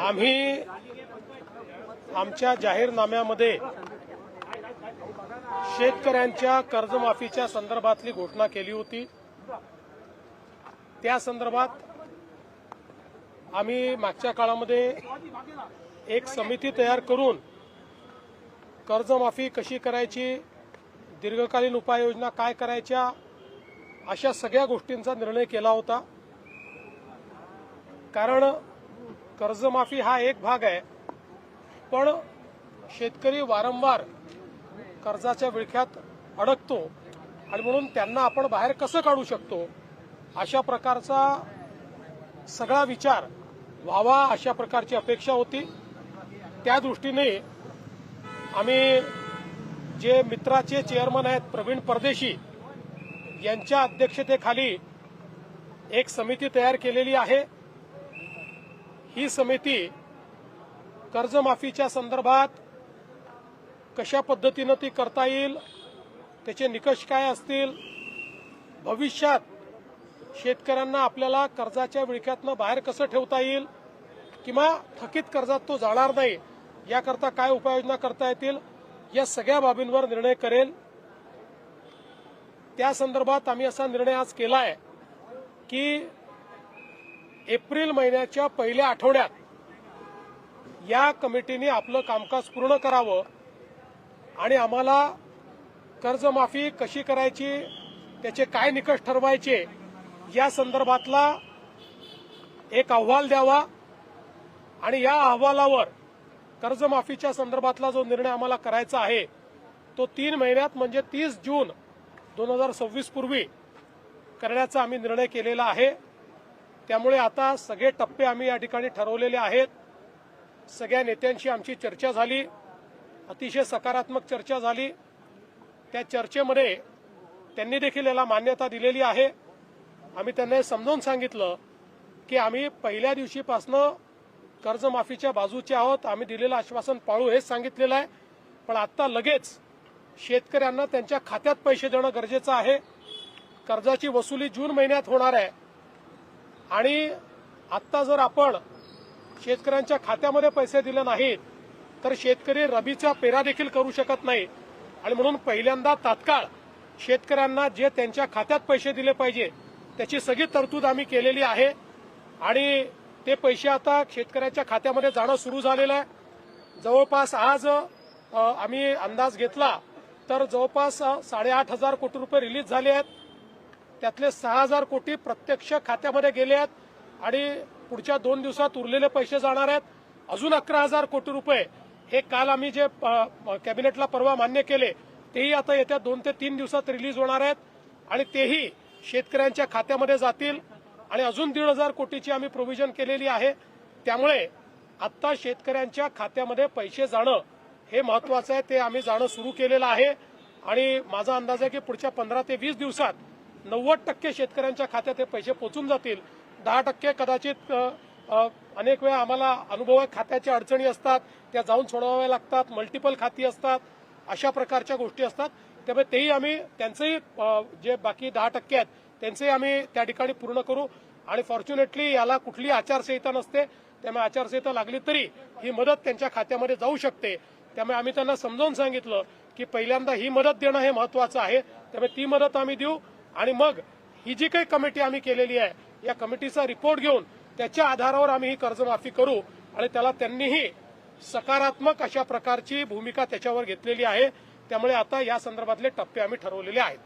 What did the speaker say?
आम्ही आमच्या जाहीरनाम्यामध्ये शेतकऱ्यांच्या कर्जमाफीच्या संदर्भातली घोषणा केली होती। त्या संदर्भात आम्ही मागच्या काळामध्ये एक समिती तयार करून कर्जमाफी कशी करायची, दीर्घकालीन उपाययोजना काय करायच्या, अशा सगळ्या गोष्टींचा निर्णय केला होता। कारण कर्जमाफी हा एक भाग आहे, पण शेतकरी वारंवार कर्जाच्या विळख्यात अडकतो आणि म्हणून त्यांना आपण बाहेर कसं काढू शकतो अशा प्रकारचा सगळा विचार व्हावा अशा प्रकारची अपेक्षा होती। त्या दृष्टीने आम्ही जे मित्राचे चेअरमन आहेत प्रवीण परदेशी यांच्या अध्यक्षतेखाली एक समिती तयार केलेली आहे। ही समिती कर्जमाफीच्या संदर्भात कशा पद्धतीने ती करता येईल, त्याचे निकष काय असतील, भविष्यात शेतकऱ्यांना आपल्याला कर्जाच्या विळख्यातनं बाहेर कसं ठेवता येईल किंवा थकीत कर्जात तो जाणार नाही याकरता काय उपाययोजना करता येतील, या सगळ्या बाबींवर निर्णय करेल। त्या संदर्भात आम्ही असा निर्णय आज केला आहे की एप्रिल महिन्याच्या पहिल्या आठवड्यात या कमिटीने आपलं कामकाज पूर्ण करावं आणि आम्हाला कर्जमाफी कशी करायची, त्याचे काय निकष ठरवायचे या संदर्भातला एक अहवाल द्यावा आणि या अहवालावर कर्जमाफीच्या संदर्भातला जो निर्णय आम्हाला करायचा आहे तो 3 महिन्यात म्हणजे 30 जून 2026 पूर्वी करण्याचा आम्ही निर्णय केलेला आहे। त्यामुळे आता सगळे टप्पे आम्ही या ठिकाणी ठरवलेले आहेत। सगळ्या नेत्यांशी आमची चर्चा झाली, अतिशय सकारात्मक चर्चा झाली। त्या चर्चेमध्ये त्यांनी देखील याला मान्यता दिलेली आहे। आम्ही त्यांना हे समजावून सांगितलं की आम्ही पहिल्या दिवशीपासून कर्जमाफीच्या बाजूचे आहोत, आम्ही दिलेलं आश्वासन पाळू हेच सांगितलेलं आहे। पण आता लगेच शेतकऱ्यांना त्यांच्या खात्यात पैसे देणं गरजेचं आहे। कर्जाची वसुली जून महिन्यात होणार आहे आणि आता जर आपण शेतकऱ्यांच्या खात्यामध्ये पैसे दिले नाहीत तर शेतकरी रबीचा पेरा देखील करू शकत नाही आणि म्हणून पहिल्यांदा तात्काळ शेतकऱ्यांना जे त्यांच्या खात्यात पैसे दिले पाहिजे त्याची सगळी तरतूद आम्ही केलेली आहे आणि ते पैसे आता शेतकऱ्याच्या खात्यामध्ये जाणं सुरू झालेलं आहे। जवळपास आज आम्ही अंदाज घेतला तर जवळपास 8,500 कोटी रुपये रिलीज झाले आहेत। त्यातले 6,000 कोटी प्रत्यक्ष खात्यामध्ये गेले आहेत आणि पुढच्या 2 दिवसात उरलेले पैसे जाणार आहेत। अजून 11,000 कोटी रुपये हे काल आम्ही जे कॅबिनेटला परवा मान्य केले तेही आता येत्या 2 ते 3 दिवसात रिलीज होणार आहेत आणि तेही शेतकऱ्यांच्या खात्यामध्ये जातील आणि अजून 1,500 कोटीची आम्ही प्रोव्हिजन केलेली आहे। त्यामुळे आता शेतकऱ्यांच्या खात्यामध्ये पैसे जाणं हे महत्वाचं आहे, ते आम्ही जाणं सुरू केलेलं आहे आणि माझा अंदाज आहे की पुढच्या 15 ते 20 दिवसात 90% शेतकऱ्यांच्या खात्यात हे पैसे पोहोचून जातील। 10% कदाचित अनेक वेळा आम्हाला अनुभव आहे, खात्याच्या अडचणी असतात, त्या जाऊन सोडवाव्या लागतात, मल्टिपल खाती असतात, अशा प्रकारच्या गोष्टी असतात। त्यामुळे तेही आम्ही त्यांचेही जे बाकी 10% आहेत त्यांचेही आम्ही त्या ठिकाणी पूर्ण करू आणि फॉर्च्युनेटली याला कुठली आचारसंहिता नसते, त्यामुळे आचारसंहिता लागली तरी ही मदत त्यांच्या खात्यामध्ये जाऊ शकते। त्यामुळे आम्ही त्यांना समजावून सांगितलं की पहिल्यांदा ही मदत देणं हे महत्वाचं आहे, त्यामुळे ती मदत आम्ही देऊ आणि मग ही जी काही कमिटी आम्ही केलेली आहे या कमिटीचा रिपोर्ट घेऊन त्याच्या आधारावर आम्ही ही कर्जमाफी करू आणि त्याला त्यांनीही सकारात्मक अशा प्रकारची भूमिका त्याच्यावर घेतलेली आहे। त्यामुळे आता या संदर्भातले टप्पे आम्ही ठरवलेले आहेत।